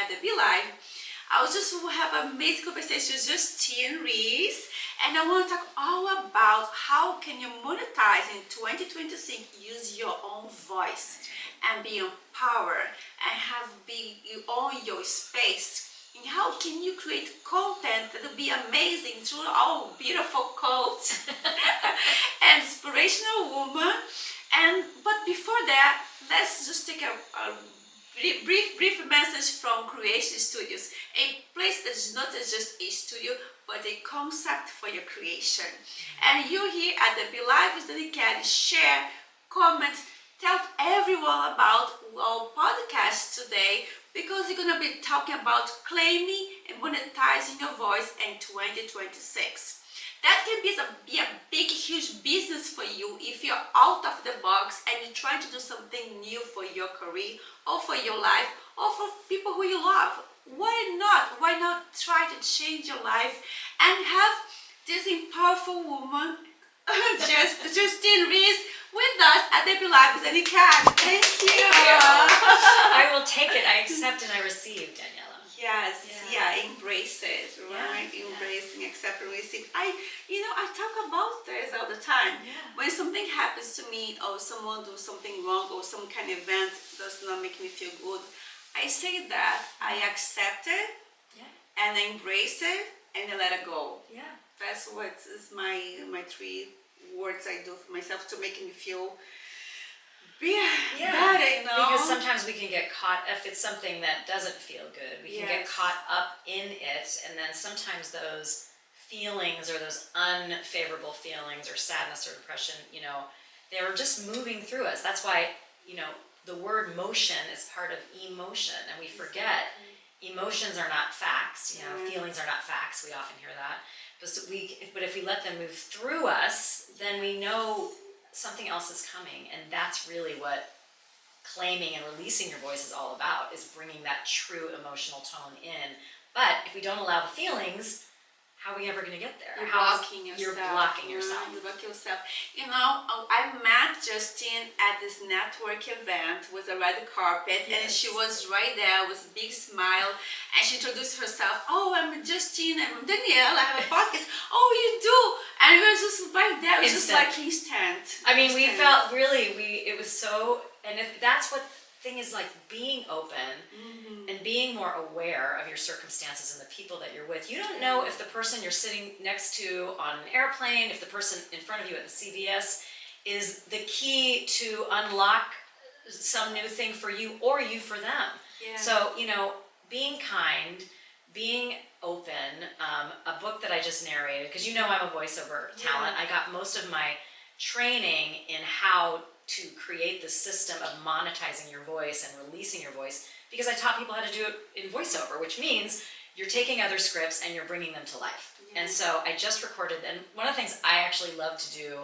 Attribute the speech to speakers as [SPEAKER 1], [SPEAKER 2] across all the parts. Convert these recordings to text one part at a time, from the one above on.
[SPEAKER 1] at the Be Live. I was just have an amazing conversation with Justine Reiss, and I want to talk all about how can you monetize in 2026, use your own voice and be empowered and you own your space. And how can you create content that will be amazing through all beautiful quotes and inspirational woman. But before that, let's just take a brief message from Creation Studios, a place that is not just a studio, but a concept for your creation. And you here at the Be Live with Dani can share, comment, tell everyone about our podcast today, because we're going to be talking about claiming and monetizing your voice in 2026. That can be a big, huge business for you if you're out of the box and you're trying to do something new for your career or for your life or for people who you love. Why not? Why not try to change your life and have this powerful woman, Justine Reiss, with us at the Be Live with Dani. Thank you.
[SPEAKER 2] I will take it. I accept and I receive, Daniela.
[SPEAKER 1] Yes, embrace it, right? Embracing, accept, and receive. I talk about this all the time.
[SPEAKER 2] Yeah.
[SPEAKER 1] When something happens to me or someone does something wrong or some kind of event does not make me feel good, I say that I accept it and I embrace it and I let it go.
[SPEAKER 2] Yeah.
[SPEAKER 1] That's what is my 3 words I do for myself to make me feel better,
[SPEAKER 2] Because sometimes we can get caught, if it's something that doesn't feel good, we can get caught up in it, and then sometimes those feelings or those unfavorable feelings or sadness or depression, they're just moving through us. That's why, the word motion is part of emotion, and we forget emotions are not facts, feelings are not facts. We often hear that. But if we let them move through us, then we know something else is coming, and that's really what claiming and releasing your voice is all about, is bringing that true emotional tone in. But if we don't allow the feelings, how are we ever going to get there?
[SPEAKER 1] You're blocking yourself.
[SPEAKER 2] You're blocking yourself.
[SPEAKER 1] You block yourself. I met Justine at this network event with a red carpet, and she was right there with a big smile, and she introduced herself. Oh, I'm Justine, I'm Danielle, I have a podcast. Oh, you do? And we were just right there. It was just like instant.
[SPEAKER 2] I mean, we felt it was so, and if that's what thing is, like being open and being more aware of your circumstances and the people that you're with. You don't know if the person you're sitting next to on an airplane, if the person in front of you at the CVS is the key to unlock some new thing for you or you for them. Yeah. So, being kind, being open, a book that I just narrated, because I'm a voiceover talent. I got most of my training in how to create the system of monetizing your voice and releasing your voice, because I taught people how to do it in voiceover, which means you're taking other scripts and you're bringing them to life. And so I just recorded, and one of the things I actually love to do,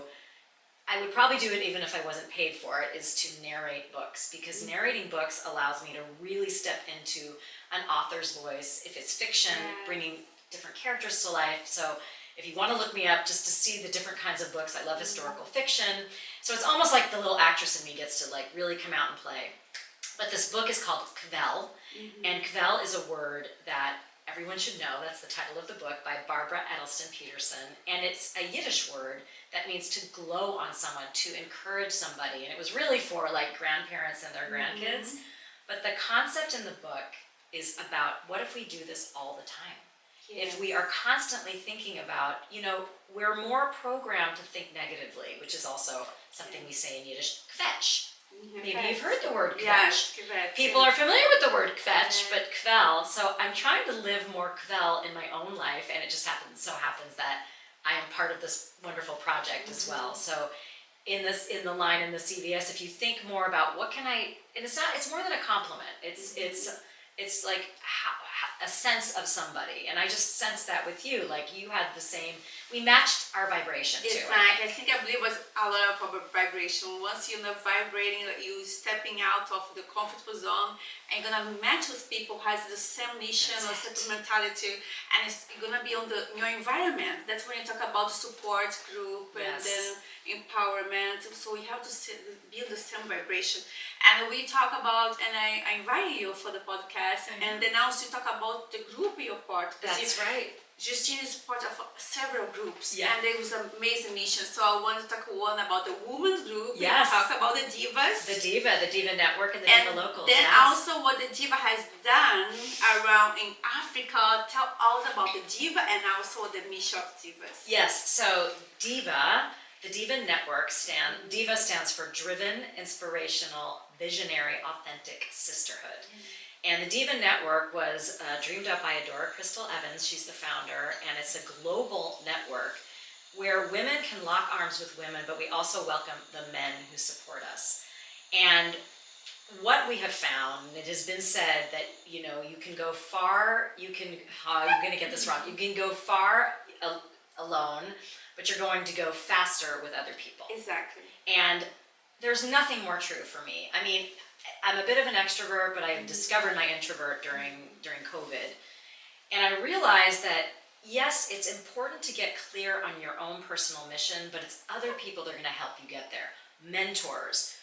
[SPEAKER 2] I would probably do it even if I wasn't paid for it, is to narrate books, because narrating books allows me to really step into an author's voice. If it's fiction, bringing different characters to life. So if you want to look me up just to see the different kinds of books, I love historical fiction. So it's almost like the little actress in me gets to really come out and play. But this book is called Kvell, and Kvell is a word that everyone should know. That's the title of the book, by Barbara Edelston Peterson. And it's a Yiddish word that means to glow on someone, to encourage somebody. And it was really for grandparents and their grandkids. But the concept in the book is about, what if we do this all the time? If we are constantly thinking about, we're more programmed to think negatively, which is also something we say in Yiddish, kvetch. Maybe you've heard the word kvetch.
[SPEAKER 1] Yes,
[SPEAKER 2] People are familiar with the word kvetch, but kvell. So I'm trying to live more kvell in my own life, and it just so happens that I am part of this wonderful project as well. So in the line in the CVS, if you think more about what can I, and it's more than a compliment. It's like, a sense of somebody. And I just sensed that with you, like you had the same, we matched our vibration too.
[SPEAKER 1] Exactly. I believe it was a lot of our vibration. Once you're vibrating, you stepping out of the comfortable zone and gonna match with people who has the same mission or same mentality, and it's gonna be on your environment. That's when you talk about the support group and then empowerment. So we have to be on the same vibration. And we talk about, and I invited you for the podcast, and then also talk about the group you're part.
[SPEAKER 2] That's right.
[SPEAKER 1] Justine is part of several groups,
[SPEAKER 2] yeah.
[SPEAKER 1] and it was an amazing mission. So I want to talk one about the women's group.
[SPEAKER 2] Yes.
[SPEAKER 1] Talk about the divas.
[SPEAKER 2] The Diva Network and the Diva Locals.
[SPEAKER 1] Then also what the Diva has done around in Africa. Tell all about the Diva and also the mission of divas.
[SPEAKER 2] Yes. So Diva, the Diva Network Diva stands for Driven, Inspirational, Visionary, Authentic Sisterhood. And the Diva Network was dreamed up by Adora Crystal Evans. She's the founder, and it's a global network where women can lock arms with women, but we also welcome the men who support us. And what we have found, it has been said that, you can go far, I'm going to get this wrong, you can go far alone, but you're going to go faster with other people.
[SPEAKER 1] Exactly.
[SPEAKER 2] And there's nothing more true for me. I mean, I'm a bit of an extrovert, but I discovered my introvert during COVID. And I realized that, yes, it's important to get clear on your own personal mission, but it's other people that are going to help you get there. Mentors,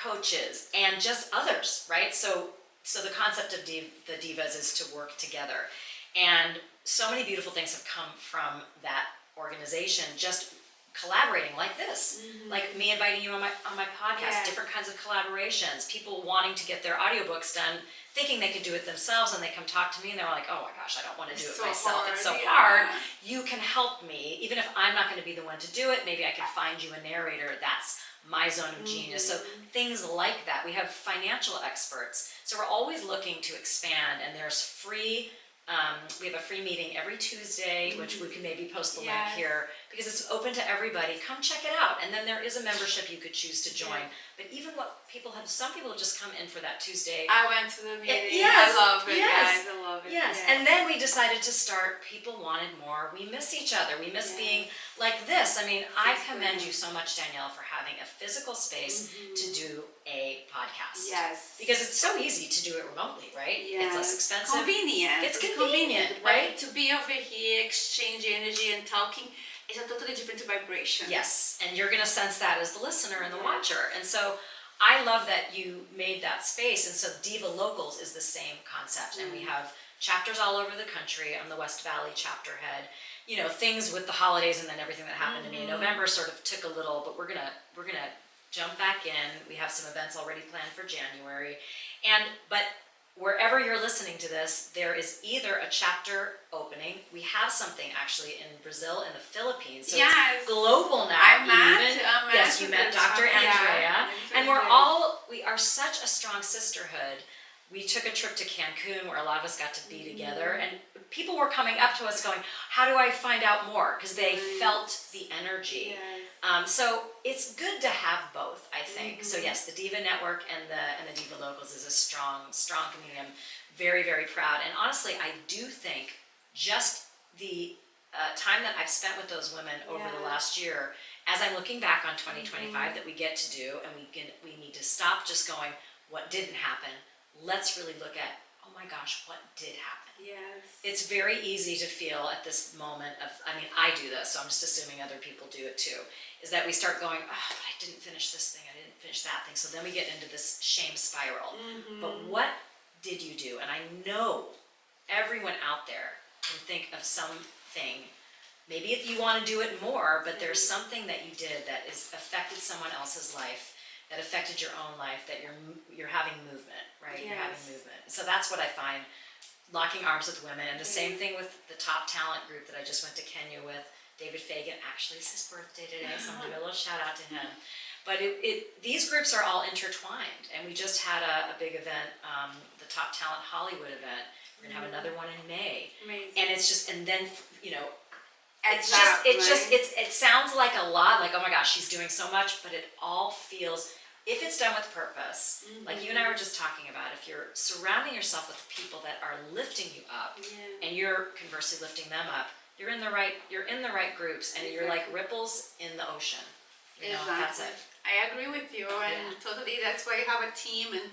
[SPEAKER 2] coaches, and just others, right? So the concept of the Divas is to work together. And so many beautiful things have come from that organization, just collaborating like this, like me inviting you on my podcast, different kinds of collaborations, people wanting to get their audiobooks done, thinking they could do it themselves, and they come talk to me and they're like, oh my gosh, I don't want to do it myself. It's so hard. You can help me, even if I'm not going to be the one to do it. Maybe I can find you a narrator. That's my zone of genius. So things like that. We have financial experts. So we're always looking to expand, and there's free. We have a free meeting every Tuesday, which we can maybe post the link here, because it's open to everybody. Come check it out. And then there is a membership you could choose to join. But even some people have just come in for that Tuesday.
[SPEAKER 1] I went to the meeting.
[SPEAKER 2] Yes,
[SPEAKER 1] I love it,
[SPEAKER 2] yes,
[SPEAKER 1] guys. I love it.
[SPEAKER 2] Yes. And then we decided to start, people wanted more. We miss each other. We miss being like this. I mean, I commend you so much, Danielle, for having a physical space to do a podcast.
[SPEAKER 1] Yes.
[SPEAKER 2] Because it's so easy to do it remotely, right?
[SPEAKER 1] Yes.
[SPEAKER 2] It's less expensive.
[SPEAKER 1] Convenient.
[SPEAKER 2] It's convenient, right?
[SPEAKER 1] But to be over here, exchange energy and talking, is a totally different vibration.
[SPEAKER 2] Yes, and you're going to sense that as the listener and the watcher. And so I love that you made that space. And so Diva Locals is the same concept. And we have chapters all over the country. I'm the West Valley chapter head. Things with the holidays and then everything that happened to me in November sort of took a little, but we're gonna jump back in. We have some events already planned for January. But wherever you're listening to this, there is either a chapter opening. We have something actually in Brazil and the Philippines. So it's global now. You met Dr. Andrea. And we are such a strong sisterhood. We took a trip to Cancun where a lot of us got to be together, and people were coming up to us going, how do I find out more? Because they felt the energy. So it's good to have both, I think. So yes, the Diva Network and the Diva Locals is a strong community. I'm very, very proud. And honestly, I do think just the time that I've spent with those women over the last year, as I'm looking back on 2025 that we get to do, and we need to stop just going, what didn't happen? Let's really look at, oh my gosh, what did happen?
[SPEAKER 1] Yes.
[SPEAKER 2] It's very easy to feel at this moment I do this, so I'm just assuming other people do it too, is that we start going, oh, but I didn't finish this thing, I didn't finish that thing. So then we get into this shame spiral. But what did you do? And I know everyone out there can think of something. Maybe if you want to do it more, but there's something that you did that has affected someone else's life, that affected your own life, that you're having movement, right? You're having movement. So that's what I find, locking arms with women. And the same thing with the top talent group that I just went to Kenya with. David Fagan, actually it's his birthday today, so I'm gonna do a little shout out to him. But these groups are all intertwined, and we just had a big event, the Top Talent Hollywood event. We're gonna have another one in May.
[SPEAKER 1] Amazing.
[SPEAKER 2] And it's just, and then it sounds like a lot, like, oh my gosh, she's doing so much, but it all feels, if it's done with purpose, like you and I were just talking about, if you're surrounding yourself with people that are lifting you up, and you're conversely lifting them up, you're in the right groups, and you're like ripples in the ocean. You know, that's it.
[SPEAKER 1] I agree with you, and totally. That's why you have a team. And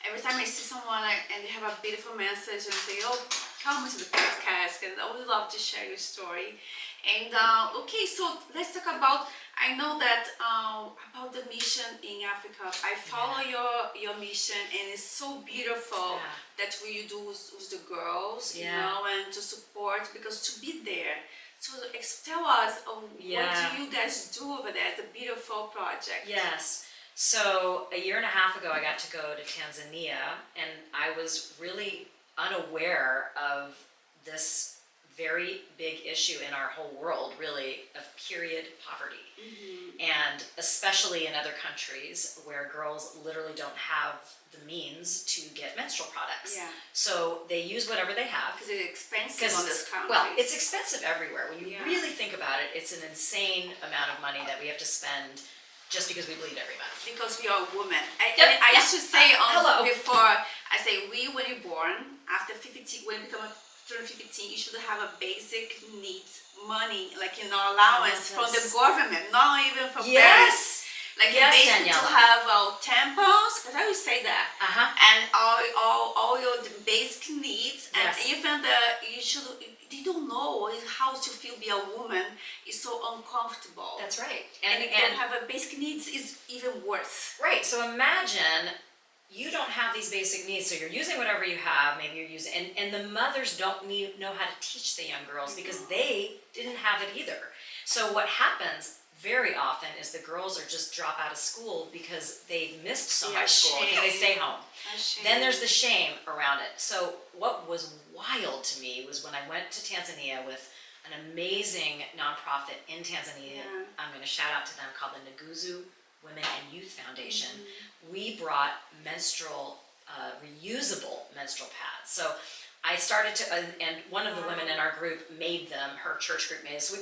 [SPEAKER 1] every time I see someone and they have a beautiful message, and say, "Oh, come to the podcast," because I would love to share your story. And okay, so let's talk about. I know that about the mission in Africa. I follow your mission, and it's so beautiful that what you do with the girls, you know, and to support, because to be there. So tell us, what do you guys do over there? It's a beautiful project.
[SPEAKER 2] Yes. So a year and a half ago, I got to go to Tanzania, and I was really unaware of this very big issue in our whole world, really, of period poverty. And especially in other countries where girls literally don't have the means to get menstrual products. So they use whatever they have.
[SPEAKER 1] Because it's expensive on this country.
[SPEAKER 2] Well, it's expensive everywhere. When you really think about it, it's an insane amount of money that we have to spend just because we bleed every month.
[SPEAKER 1] Because we are women. I used to say before, I say when you're born, after 15, when you become 15, you should have a basic needs money, like allowance from the government, not even from parents. Like basic to have tampons, because I would say that, and all your basic needs, and even they don't know how to feel be a woman. It's so uncomfortable.
[SPEAKER 2] That's right.
[SPEAKER 1] And have a basic needs is even worse.
[SPEAKER 2] Right. So imagine you don't have these basic needs, so you're using whatever you have. Maybe you're using, and the mothers don't know how to teach the young girls because they didn't have it either. So what happens very often is the girls are just drop out of school because they missed so much school because they stay home. Then there's the shame around it. So what was wild to me was when I went to Tanzania with an amazing nonprofit in Tanzania. I'm going to shout out to them, called the Nguzu Women and Youth Foundation. We brought reusable menstrual pads. So I started to, and one of the women in our group made them, her church group made it. So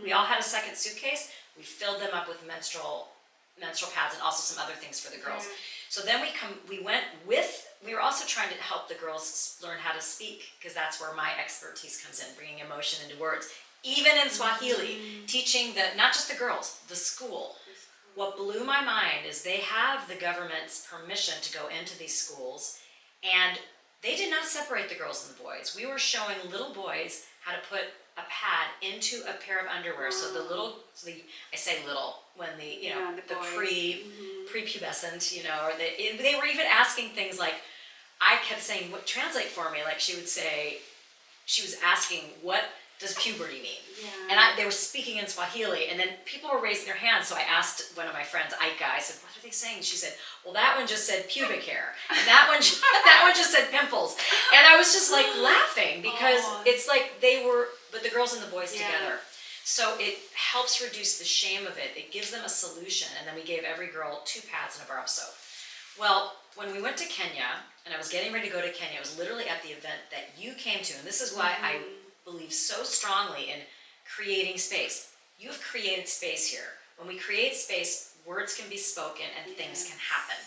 [SPEAKER 2] we all had a second suitcase. We filled them up with menstrual pads and also some other things for the girls. So then we were also trying to help the girls learn how to speak, because that's where my expertise comes in, bringing emotion into words, even in Swahili, teaching not just the girls, the school. What blew my mind is they have the government's permission to go into these schools, and they did not separate the girls and the boys. We were showing little boys how to put a pad into a pair of underwear. So I say little, when the prepubescent, or they were even asking things like, I kept saying, "What, translate for me?" Like she was asking, "What does puberty mean?" And they were speaking in Swahili, and then people were raising their hands. So I asked one of my friends, Aika, I said, "What are they saying?" She said, "Well, that one just said pubic hair, and that one just said pimples." And I was just like laughing, because it's like but the girls and the boys together. So it helps reduce the shame of it. It gives them a solution. And then we gave every girl 2 pads and a bar of soap. Well, when we went to Kenya, and I was getting ready to go to Kenya, it was literally at the event that you came to, and this is why I believe so strongly in creating space. You have created space here. When we create space, words can be spoken and things can happen.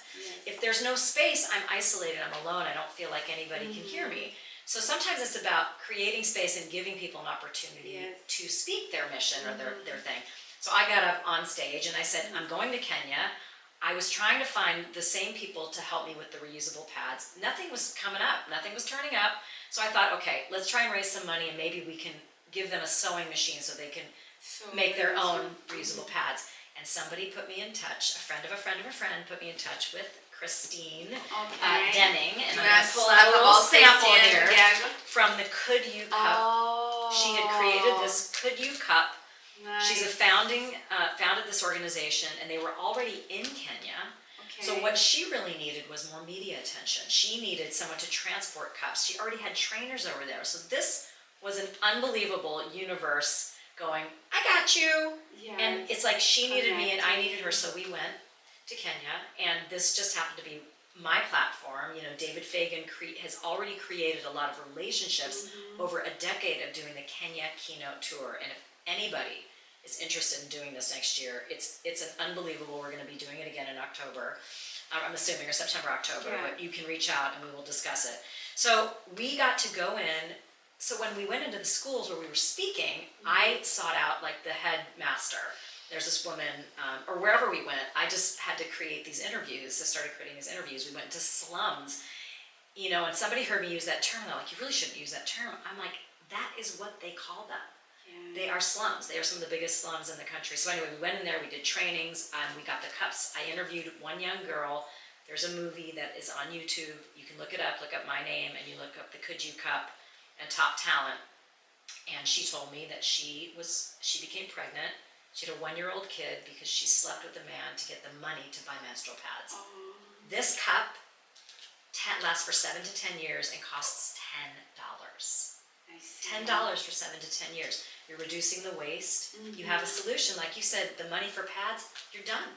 [SPEAKER 2] If there's no space, I'm isolated, I'm alone, I don't feel like anybody can hear me. So sometimes it's about creating space and giving people an opportunity to speak their mission or their thing. So I got up on stage and I said, I'm going to Kenya. I was trying to find the same people to help me with the reusable pads. Nothing was coming up, nothing was turning up. So I thought, okay, let's try and raise some money, and maybe we can give them a sewing machine so they can make their own reusable pads. And somebody put me in touch, a friend of a friend of a friend put me in touch with Justine Denning, and I'm going to pull out a little sample here from the Could You Cup. She had created this Could You Cup. She's founded this organization, and they were already in Kenya. So what she really needed was more media attention. She needed someone to transport cups. She already had trainers over there. So this was an unbelievable universe going, I got you. And it's like she needed me and I needed her. So we went to Kenya, and this just happened to be my platform. David Fagan has already created a lot of relationships over a decade of doing the Kenya keynote tour. And if anybody is interested in doing this next year, it's an unbelievable. We're going to be doing it again in October. I'm assuming, or September, October, but you can reach out and we will discuss it. So we got to go in. So when we went into the schools where we were speaking, I sought out like the headmaster. There's this woman, or wherever we went, I just had to create these interviews. I started creating these interviews. We went to slums, and somebody heard me use that term. They're like, you really shouldn't use that term. I'm like, that is what they call them. Yeah. They are slums. They are some of the biggest slums in the country. So anyway, we went in there, we did trainings, we got the cups. I interviewed one young girl. There's a movie that is on YouTube. You can look it up, look up my name, and you look up the Could You Cup and Top Talent. And she told me that she became pregnant. She had a 1-year-old kid because she slept with a man to get the money to buy menstrual pads. This cup lasts for 7 to 10 years and costs $10. $10 for 7 to 10 years. You're reducing the waste. You have a solution. Like you said, the money for pads, you're done.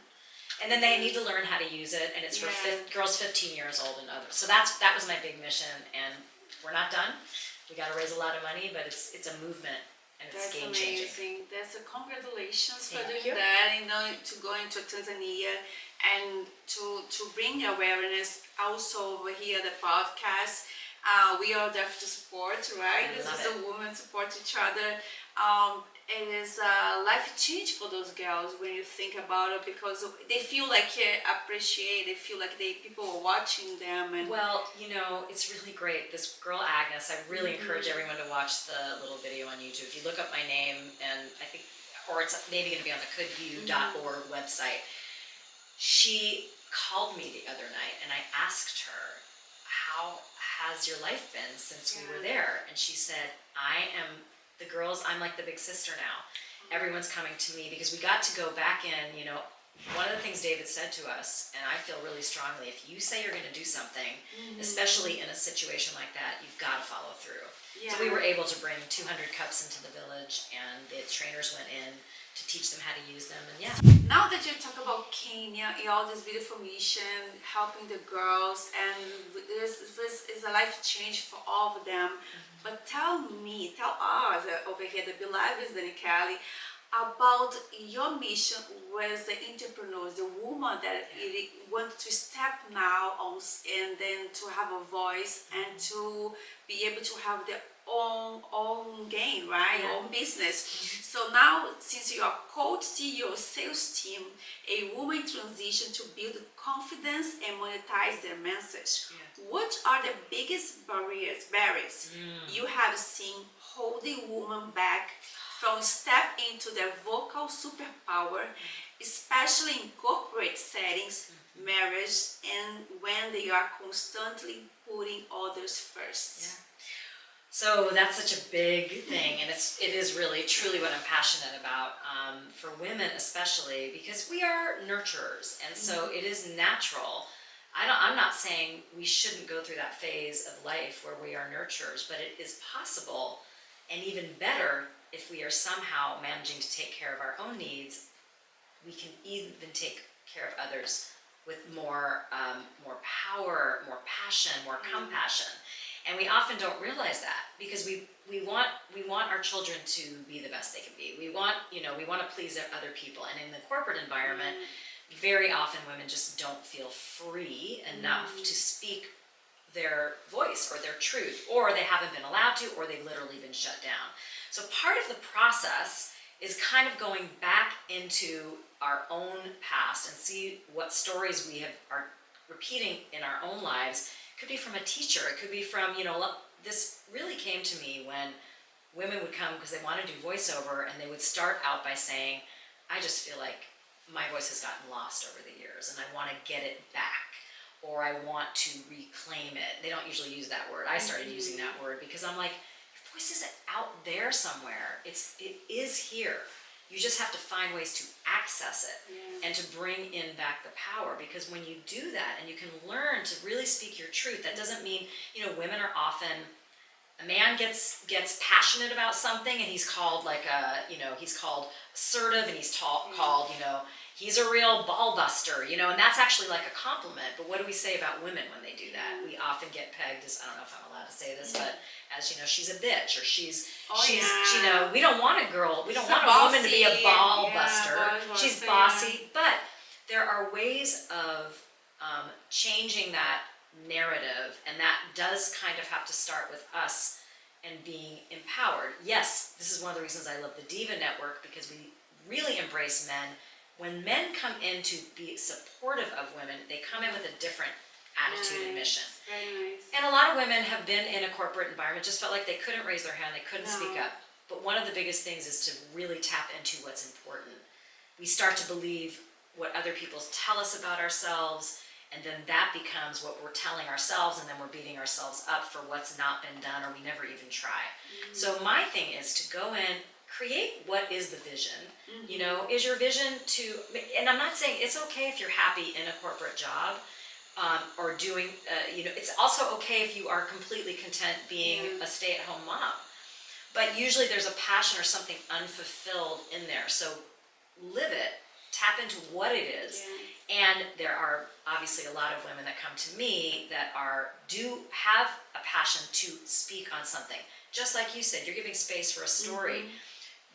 [SPEAKER 2] And then they need to learn how to use it, and it's for girls 15 years old and others. So that was my big mission, and we're not done. We got to raise a lot of money, but it's a movement, and it's game changing.
[SPEAKER 1] That's amazing. That's congratulations for doing that. To go into Tanzania and to bring awareness. Also over here, the podcast. We are there to support, right? This is a woman support each other. It is a life change for those girls when you think about it, because they feel like appreciated. They feel like people are watching them. And
[SPEAKER 2] well, it's really great. This girl Agnes, I really encourage everyone to watch the little video on YouTube. If you look up my name, and I think, or it's maybe going to be on the couldyou.org website. She called me the other night, and I asked her, how has your life been since we were there? And she said, I'm like the big sister now. Everyone's coming to me because we got to go back in, one of the things David said to us, and I feel really strongly, if you say you're going to do something, especially in a situation like that, you've got to follow through. Yeah. So we were able to bring 200 cups into the village, and the trainers went in to teach them how to use them, and
[SPEAKER 1] Now that you talk about Kenya and all this beautiful mission, helping the girls, and this is a life change for all of them. But tell us over here, the beloved Dani Kelly, about your mission with the entrepreneurs, the woman that want to step now on, and then to have a voice and to be able to have their own game, right? Own business. So now, since you are coach, CEO, sales team, a woman transition to build confidence and monetize their message. What are the biggest barriers you have seen holding women back from step into their vocal superpower, especially in corporate settings, marriage, and when they are constantly putting others first?
[SPEAKER 2] So that's such a big thing, and it is really truly what I'm passionate about, for women especially, because we are nurturers, and so it is natural. I'm not saying we shouldn't go through that phase of life where we are nurturers, but it is possible, and even better, if we are somehow managing to take care of our own needs, we can even take care of others with more power, more passion, more compassion. And we often don't realize that, because we want our children to be the best they can be. We want to please other people. And in the corporate environment, very often women just don't feel free enough to speak their voice or their truth, or they haven't been allowed to, or they've literally been shut down. So part of the process is kind of going back into our own past and see what stories we are repeating in our own lives. It could be from a teacher. It could be from, this really came to me when women would come because they want to do voiceover, and they would start out by saying, I just feel like my voice has gotten lost over the years and I want to get it back, or I want to reclaim it. They don't usually use that word. I started using that word because I'm like, your voice isn't out there somewhere. It is here. You just have to find ways to access it and to bring in back the power, because when you do that and you can learn to really speak your truth, that doesn't mean, women are often, a man gets passionate about something and he's called he's called assertive, and he's called, he's a real ball buster, and that's actually like a compliment. But what do we say about women when they do that? We often get pegged as, I don't know if I'm allowed to say this, but as, she's a bitch, or she's we don't want a girl, we don't want a woman to be a ball buster. She's bossy, but there are ways of changing that narrative, and that does kind of have to start with us and being empowered. Yes, this is one of the reasons I love the Diva Network, because we really embrace men. When men come in to be supportive of women, they come in with a different attitude and mission.
[SPEAKER 1] Very nice.
[SPEAKER 2] And a lot of women have been in a corporate environment, just felt like they couldn't raise their hand, they couldn't speak up. But one of the biggest things is to really tap into what's important. We start to believe what other people tell us about ourselves, and then that becomes what we're telling ourselves, and then we're beating ourselves up for what's not been done, or we never even try. So my thing is to go in, create what is the vision. You know, is your vision to, and I'm not saying it's okay if you're happy in a corporate job, or doing, you know, it's also okay if you are completely content being a stay-at-home mom. But usually there's a passion or something unfulfilled in there. So live it, tap into what it is. And there are obviously a lot of women that come to me that do have a passion to speak on something. Just like you said, you're giving space for a story.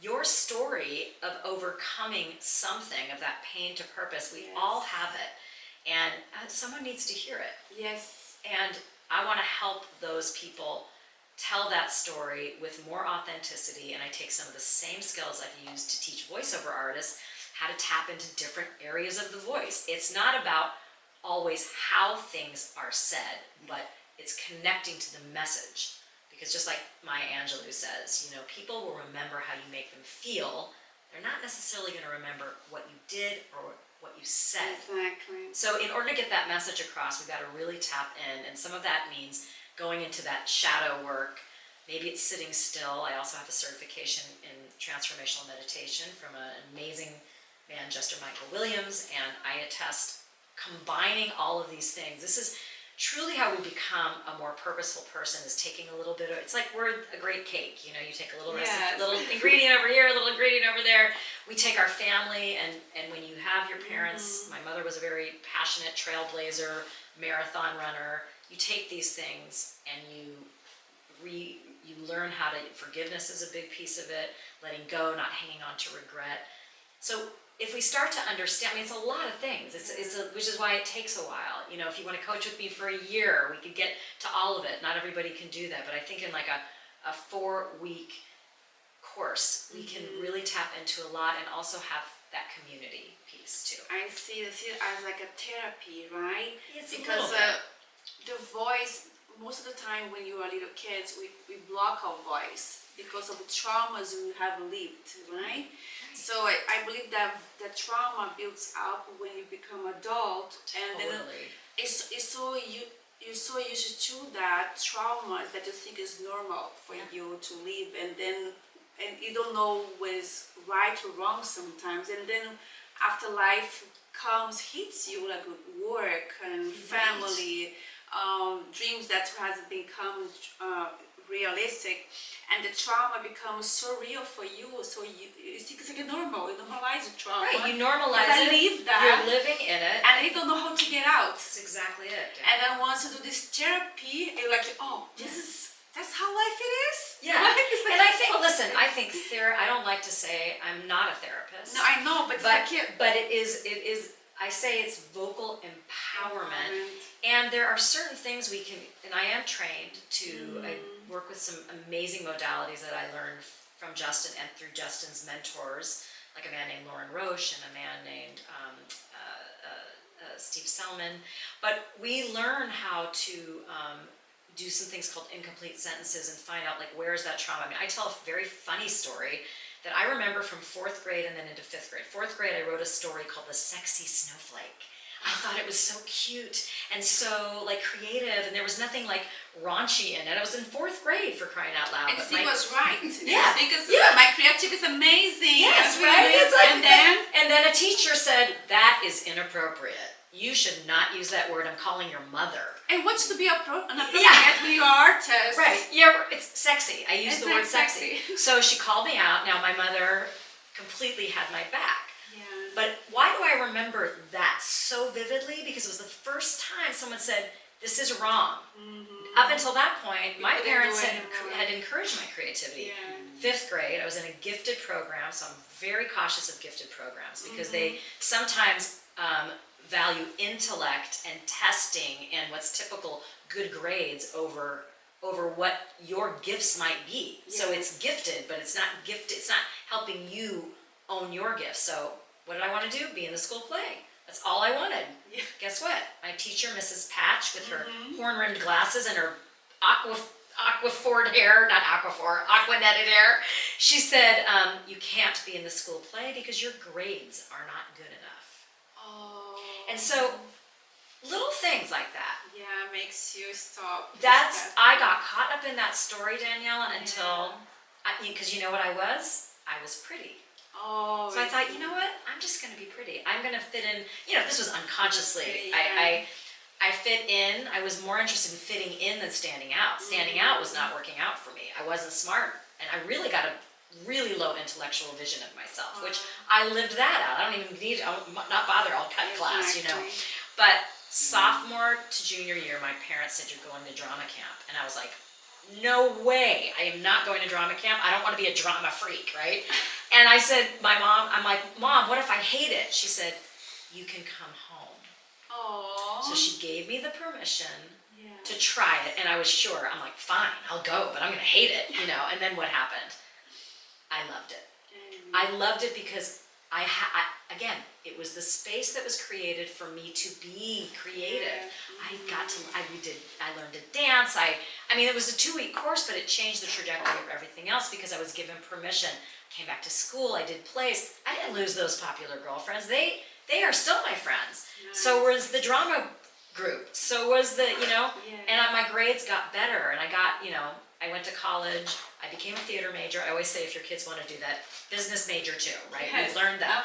[SPEAKER 2] Your story of overcoming something, of that pain to purpose, we all have it. And someone needs to hear it.
[SPEAKER 1] Yes.
[SPEAKER 2] And I want to help those people tell that story with more authenticity. And I take some of the same skills I've used to teach voiceover artists how to tap into different areas of the voice. It's not about always how things are said, but it's connecting to the message. Because just like Maya Angelou says, you know, people will remember how you make them feel. They're not necessarily going to remember what you did or what you said.
[SPEAKER 1] Exactly.
[SPEAKER 2] So in order to get that message across, we've got to really tap in. And some of that means going into that shadow work. Maybe it's sitting still. I also have a certification in transformational meditation from an amazing man, Juster Michael Williams, and I attest combining all of these things. This is truly how we become a more purposeful person, is taking a little bit of, it's like we're a great cake, you know, you take a little little ingredient over here, a little ingredient over there. We take our family, and when you have your parents, my mother was a very passionate trailblazer, marathon runner, you take these things and you learn how to, forgiveness is a big piece of it, letting go, not hanging on to regret. So if we start to understand, I mean, it's a lot of things. Which is why it takes a while. You know, if you want to coach with me for a year, we could get to all of it. Not everybody can do that, but I think in like a 4-week course, we can really tap into a lot and also have that community piece too.
[SPEAKER 1] I see this as like a therapy, right?
[SPEAKER 2] It's
[SPEAKER 1] because the voice, most of the time when you are little kids, we block our voice because of the traumas we have lived, right? So I believe that the trauma builds up when you become adult, and then it's so you're so used to that trauma that you think is normal for you to live, and you don't know what is right or wrong sometimes, and then after life hits you, like work and family, dreams that has become realistic, and the trauma becomes so real for you, so you think it's like normal, you normalize the trauma.
[SPEAKER 2] Right, you normalize it,
[SPEAKER 1] live that,
[SPEAKER 2] you're living in it,
[SPEAKER 1] and you don't know how to get out.
[SPEAKER 2] That's exactly it.
[SPEAKER 1] And then once you do this therapy, you're like, oh, that's how life it is?
[SPEAKER 2] Yeah, and I think, listen, I think I don't like to say I'm not a therapist.
[SPEAKER 1] No, I know, but
[SPEAKER 2] it is, I say it's vocal empowerment. And there are certain things we can, and I am trained to, I work with some amazing modalities that I learned from Justin and through Justin's mentors, like a man named Lauren Roche and a man named Steve Selman. But we learn how to do some things called incomplete sentences and find out like where is that trauma. I mean, I tell a very funny story that I remember from 4th grade and then into 5th grade. 4th grade, I wrote a story called The Sexy Snowflake. I thought it was so cute and so like creative, and there was nothing like raunchy in it. I was in 4th grade, for crying out loud.
[SPEAKER 1] And Steve was right.
[SPEAKER 2] Yeah,
[SPEAKER 1] my creative is amazing.
[SPEAKER 2] Yes, right. It's like, and then a teacher said that is inappropriate. You should not use that word. I'm calling your mother.
[SPEAKER 1] And what's to be inappropriate when you are artist?
[SPEAKER 2] Right. Yeah, it's sexy. I use the word sexy. So she called me out. Now my mother completely had my back.
[SPEAKER 1] Yeah.
[SPEAKER 2] But why do I remember that so vividly? Because it was the first time someone said, this is wrong. Up until that point, my parents had encouraged my creativity.
[SPEAKER 1] Yeah.
[SPEAKER 2] 5th grade, I was in a gifted program, so I'm very cautious of gifted programs because they sometimes value intellect and testing and what's typical good grades over what your gifts might be. So it's gifted, but it's not gifted. It's not helping you own your gifts. So what did I want to do? Be in the school play. That's all I wanted.
[SPEAKER 1] Yeah.
[SPEAKER 2] Guess what? My teacher, Mrs. Patch, with her horn-rimmed glasses and her aquafored hair, not aquaphor, aqua netted hair, she said, you can't be in the school play because your grades are not good enough.
[SPEAKER 1] Oh.
[SPEAKER 2] And so little things like that.
[SPEAKER 1] Yeah, makes you stop.
[SPEAKER 2] I got caught up in that story, Daniela, until, because you know what I was? I was pretty.
[SPEAKER 1] Oh.
[SPEAKER 2] So I thought, you know what? I'm just going to be pretty. I'm going to fit in. This was unconsciously. I fit in. I was more interested in fitting in than standing out. Standing out was not working out for me. I wasn't smart, and I really got a really low intellectual vision of myself, which I lived that out. I don't even need. I'll not bother. I'll cut class, But sophomore to junior year, my parents said, "You're going to drama camp," and I was like, no way, I am not going to drama camp. I don't want to be a drama freak, right? And I said, I'm like, Mom, what if I hate it? She said, you can come home.
[SPEAKER 1] Aww.
[SPEAKER 2] So she gave me the permission to try it, and I was sure. I'm like, fine, I'll go, but I'm going to hate it, And then what happened? I loved it. I loved it because again, it was the space that was created for me to be creative. I learned to dance. It was a 2-week course, but it changed the trajectory of everything else because I was given permission. Came back to school, I did plays. I didn't lose those popular girlfriends. They are still my friends. Nice. So was the drama group. So was and my grades got better, and I got, I went to college. I became a theater major. I always say if your kids want to do that, business major too, right?
[SPEAKER 1] Yes.
[SPEAKER 2] We learned that.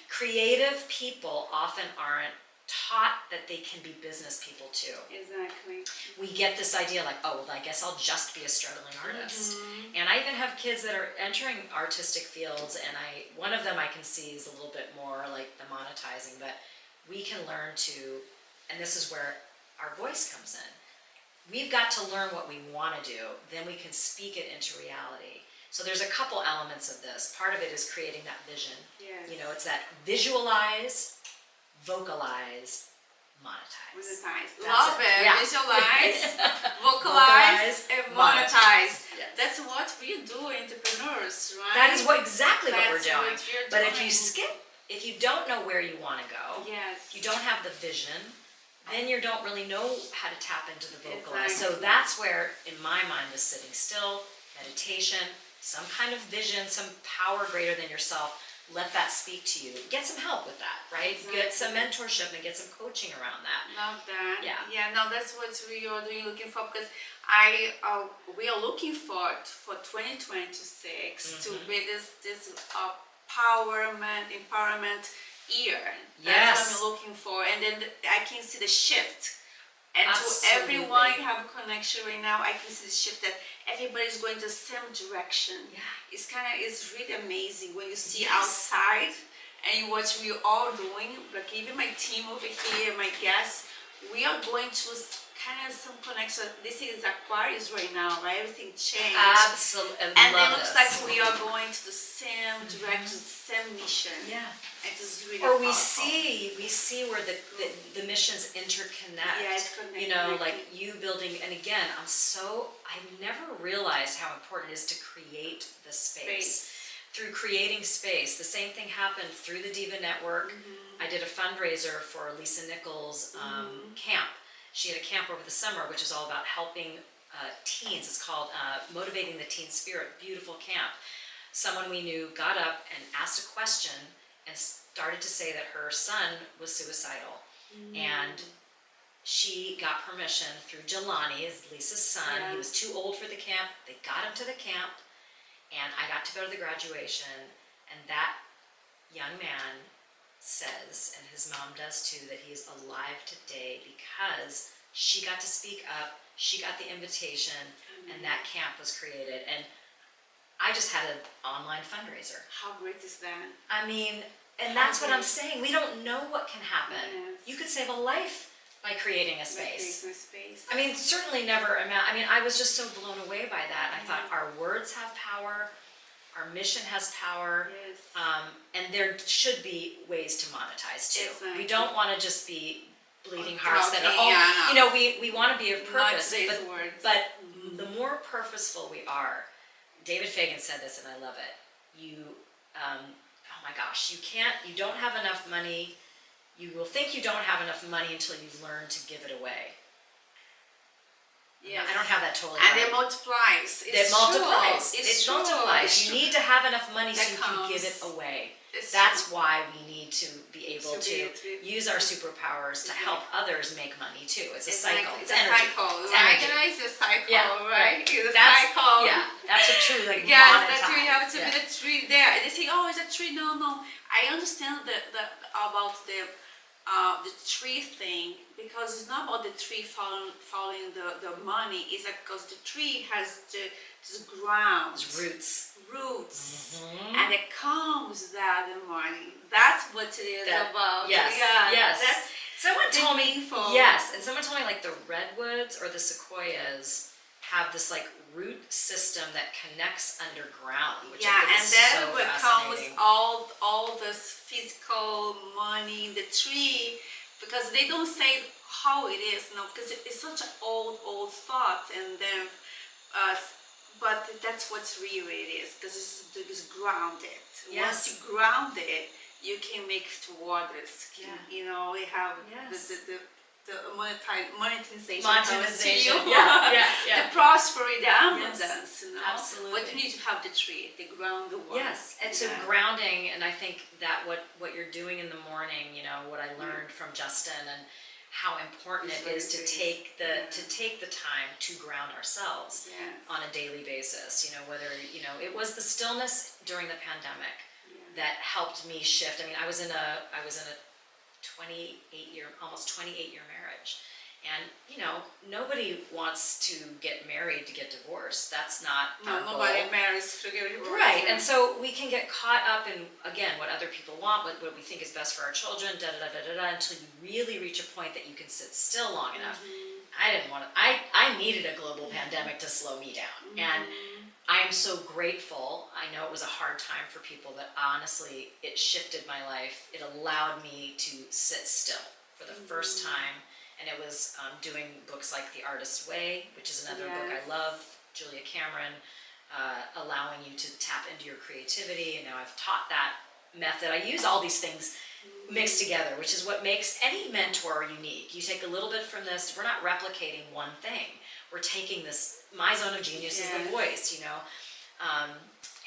[SPEAKER 2] Creative people often aren't taught that they can be business people too.
[SPEAKER 1] Exactly.
[SPEAKER 2] We get this idea like, oh, well, I guess I'll just be a struggling artist. And I even have kids that are entering artistic fields, and one of them I can see is a little bit more like the monetizing, but we can learn to, and this is where our voice comes in. We've got to learn what we want to do, then we can speak it into reality. So there's a couple elements of this. Part of it is creating that vision.
[SPEAKER 1] Yes.
[SPEAKER 2] It's that visualize, vocalize, monetize.
[SPEAKER 1] Love it. Yeah. Visualize, vocalize, and monetize. Yes. That's what we do, entrepreneurs, right?
[SPEAKER 2] That is exactly what we're doing. But if you skip, if you don't know where you want to go, you don't have the vision, then you don't really know how to tap into the vocalize. Exactly. So that's where, in my mind, is sitting still, meditation, some kind of vision, some power greater than yourself. Let that speak to you. Get some help with that, right? Exactly. Get some mentorship and get some coaching around that.
[SPEAKER 1] Love that.
[SPEAKER 2] Yeah.
[SPEAKER 1] Yeah. No, that's what we are doing, looking for, because we are looking for 2026 to be this empowerment year. That's what I'm looking for, and then I can see the shift. And
[SPEAKER 2] Absolutely.
[SPEAKER 1] To everyone you have a connection right now, I can see the shift that everybody's going the same direction. Yeah. It's really amazing when you see outside and you watch we all doing, like even my team over here, my guests, we are going to kind of some connection. This is Aquarius right now, right? Everything changed.
[SPEAKER 2] Absolutely.
[SPEAKER 1] And it looks like we are going to the same direction, same mission.
[SPEAKER 2] Yeah.
[SPEAKER 1] It is really
[SPEAKER 2] Or we
[SPEAKER 1] powerful.
[SPEAKER 2] see where the missions interconnect.
[SPEAKER 1] Yeah, it's connected.
[SPEAKER 2] Like you building, and again, I've never realized how important it is to create the space. Through creating space. The same thing happened through the Diva Network. I did a fundraiser for Lisa Nichols' camp. She had a camp over the summer, which is all about helping teens. It's called Motivating the Teen Spirit. Beautiful camp. Someone we knew got up and asked a question and started to say that her son was suicidal. And she got permission through Jelani, Lisa's son. He was too old for the camp. They got him to the camp, and I got to go to the graduation, and that young man says, and his mom does too, that he is alive today because she got to speak up, she got the invitation, and that camp was created. And I just had an online fundraiser.
[SPEAKER 1] How great is that?
[SPEAKER 2] And that's what I'm saying. We don't know what can happen. Yes. You could save a life by creating a space. Certainly never I was just so blown away by that. I thought our words have power, our mission has power,
[SPEAKER 1] Yes.
[SPEAKER 2] and there should be ways to monetize too.
[SPEAKER 1] Exactly.
[SPEAKER 2] We don't want to just be bleeding hearts that are
[SPEAKER 1] Talking,
[SPEAKER 2] all,
[SPEAKER 1] yeah, no.
[SPEAKER 2] we want to be of purpose,
[SPEAKER 1] Not
[SPEAKER 2] but
[SPEAKER 1] these words.
[SPEAKER 2] the more purposeful we are, David Fagan said this and I love it, oh my gosh, you don't have enough money, you will think you don't have enough money until you learn to give it away.
[SPEAKER 1] Yes.
[SPEAKER 2] I don't have that totally
[SPEAKER 1] And
[SPEAKER 2] right.
[SPEAKER 1] it multiplies.
[SPEAKER 2] It multiplies.
[SPEAKER 1] True.
[SPEAKER 2] It multiplies.
[SPEAKER 1] It's
[SPEAKER 2] You
[SPEAKER 1] true.
[SPEAKER 2] need to have enough money so
[SPEAKER 1] That
[SPEAKER 2] you can give it
[SPEAKER 1] comes.
[SPEAKER 2] away.
[SPEAKER 1] It's
[SPEAKER 2] That's
[SPEAKER 1] true.
[SPEAKER 2] why we need to be able
[SPEAKER 1] To be
[SPEAKER 2] to
[SPEAKER 1] able to-
[SPEAKER 2] use our superpowers to help others make money too. It's a cycle.
[SPEAKER 1] Exactly.
[SPEAKER 2] It's
[SPEAKER 1] a
[SPEAKER 2] energy.
[SPEAKER 1] cycle.
[SPEAKER 2] It's
[SPEAKER 1] Right?
[SPEAKER 2] energy.
[SPEAKER 1] It's a cycle,
[SPEAKER 2] Yeah,
[SPEAKER 1] right? It's a
[SPEAKER 2] That's
[SPEAKER 1] cycle.
[SPEAKER 2] yeah. That's a true like
[SPEAKER 1] Yes,
[SPEAKER 2] monetize.
[SPEAKER 1] that's where you have to
[SPEAKER 2] Yeah.
[SPEAKER 1] be the tree there. And they say, oh, it's a tree. No. I understand about the tree thing, because it's not about the tree following the money. It's because the tree has this ground,
[SPEAKER 2] It's roots.
[SPEAKER 1] and it comes that the money. That's what it is about.
[SPEAKER 2] Yes.
[SPEAKER 1] Yeah,
[SPEAKER 2] Yes.
[SPEAKER 1] That's
[SPEAKER 2] Someone told me
[SPEAKER 1] meaningful.
[SPEAKER 2] yes, and someone told me like the redwoods or the sequoias have this like root system that connects underground, which I think
[SPEAKER 1] and
[SPEAKER 2] is
[SPEAKER 1] then
[SPEAKER 2] so
[SPEAKER 1] what comes
[SPEAKER 2] fascinating.
[SPEAKER 1] all this physical money in the tree, because they don't say how it is, because it's such an old thought, and then but that's what's real it is, because it's grounded.
[SPEAKER 2] Yes.
[SPEAKER 1] Once you ground it, you can make it to others.
[SPEAKER 2] Yeah.
[SPEAKER 1] We have
[SPEAKER 2] Yes.
[SPEAKER 1] the monetization.
[SPEAKER 2] Monetization.
[SPEAKER 1] comes to you.
[SPEAKER 2] Yeah.
[SPEAKER 1] The prosperity, the abundance.
[SPEAKER 2] Absolutely.
[SPEAKER 1] But you need to have the tree, the ground, the one.
[SPEAKER 2] Yes, and so
[SPEAKER 1] Yeah.
[SPEAKER 2] grounding, and I think that what you're doing in the morning, what I learned from Justin, and how important
[SPEAKER 1] It's
[SPEAKER 2] it is to
[SPEAKER 1] very
[SPEAKER 2] take the time to ground ourselves
[SPEAKER 1] Yeah.
[SPEAKER 2] on a daily basis. Whether it was the stillness during the pandemic that helped me shift. I mean, I was in a almost 28 year marriage, and nobody wants to get married to get divorced. That's not our goal.
[SPEAKER 1] Nobody marries to get divorced.
[SPEAKER 2] Right, and so we can get caught up in, again, what other people want, what we think is best for our children, until you really reach a point that you can sit still long enough. I needed a global pandemic to slow me down, and I am so grateful. I know it was a hard time for people, but honestly, it shifted my life. It allowed me to sit still for the first time, and it was doing books like The Artist's Way, which is another book I love, Julia Cameron, allowing you to tap into your creativity, and now I've taught that method. I use all these things mixed together, which is what makes any mentor unique. You take a little bit from this. We're not replicating one thing. We're taking this, my zone of genius is the voice,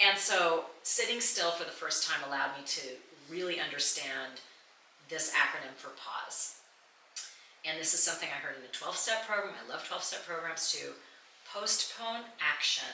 [SPEAKER 2] and so sitting still for the first time allowed me to really understand this acronym for pause. And this is something I heard in the 12-step program. I love 12-step programs too. Postpone action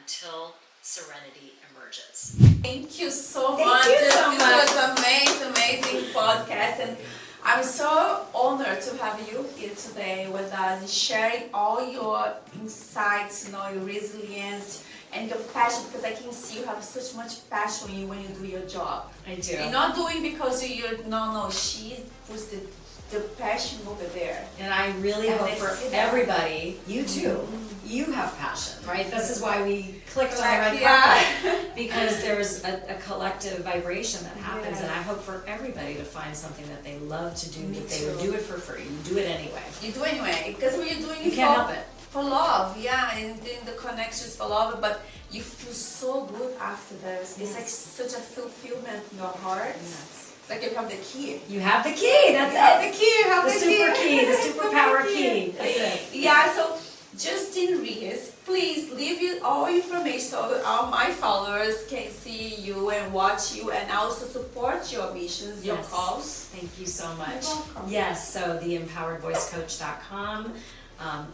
[SPEAKER 2] until serenity emerges.
[SPEAKER 1] Thank you so
[SPEAKER 2] Thank
[SPEAKER 1] much.
[SPEAKER 2] you
[SPEAKER 1] This
[SPEAKER 2] so much.
[SPEAKER 1] was amazing podcast, and I'm so honored to have you here today with us and sharing all your insights, your resilience and your passion, because I can see you have such much passion in you when you do your job.
[SPEAKER 2] I do.
[SPEAKER 1] You're not doing because you're, no, she puts the passion over there.
[SPEAKER 2] And I really
[SPEAKER 1] And
[SPEAKER 2] hope
[SPEAKER 1] I
[SPEAKER 2] for
[SPEAKER 1] see that.
[SPEAKER 2] everybody, you too, you have passion, right? This is why we clicked on the red
[SPEAKER 1] Yeah.
[SPEAKER 2] carpet, because there's a collective vibration that happens, and I hope for everybody to find something that they love to do,
[SPEAKER 1] Me
[SPEAKER 2] that they would
[SPEAKER 1] too.
[SPEAKER 2] do it for free, you do it anyway.
[SPEAKER 1] You do anyway, because when you're doing
[SPEAKER 2] You
[SPEAKER 1] it
[SPEAKER 2] can't help it.
[SPEAKER 1] for love, and then the connections for love, but you feel so good after this. It's like such a fulfillment in your heart. It's like you have the key.
[SPEAKER 2] You have the key, that's
[SPEAKER 1] You have
[SPEAKER 2] it.
[SPEAKER 1] the key, you have
[SPEAKER 2] The
[SPEAKER 1] the
[SPEAKER 2] super key, the
[SPEAKER 1] Super
[SPEAKER 2] superpower key, that's it.
[SPEAKER 1] Yeah, so Justine Reiss, please leave you all information so all my followers can see you and watch you and also support your missions, your
[SPEAKER 2] Yes.
[SPEAKER 1] cause.
[SPEAKER 2] Thank you so much.
[SPEAKER 1] You're welcome.
[SPEAKER 2] Yes, so theempoweredvoicecoach.com.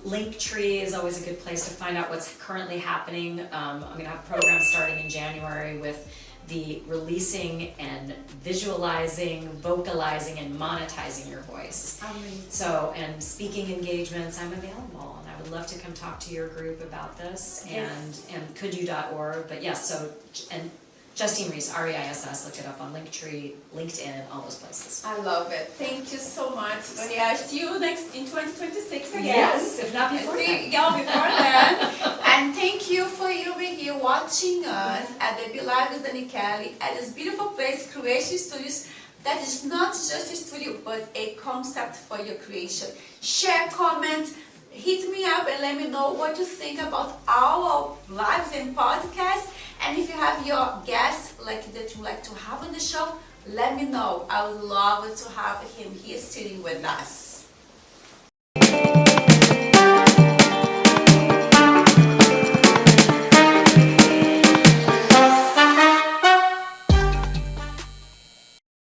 [SPEAKER 2] Linktree is always a good place to find out what's currently happening. I'm going to have programs starting in January with the releasing and visualizing, vocalizing, and monetizing your voice.
[SPEAKER 1] Amazing.
[SPEAKER 2] So, and speaking engagements, I'm available, and I would love to come talk to your group about this,
[SPEAKER 1] Yes.
[SPEAKER 2] and couldyou.org. But yes, so, and Justine Reiss, R-E-I-S-S, look it up on Linktree, LinkedIn, all those places.
[SPEAKER 1] I love it. Thank you so much, Dani. I'll see you next in 2026 again.
[SPEAKER 2] Yes, if not before
[SPEAKER 1] See,
[SPEAKER 2] then.
[SPEAKER 1] yeah, before then. And thank you for you being here watching us at the Be Live with Dani Kelly at this beautiful place, Creation Studios. That is not just a studio, but a concept for your creation. Share, comment, hit me up and let me know what you think about our lives and podcasts. And if you have your guests that you like to have on the show, let me know. I would love to have him here sitting with us.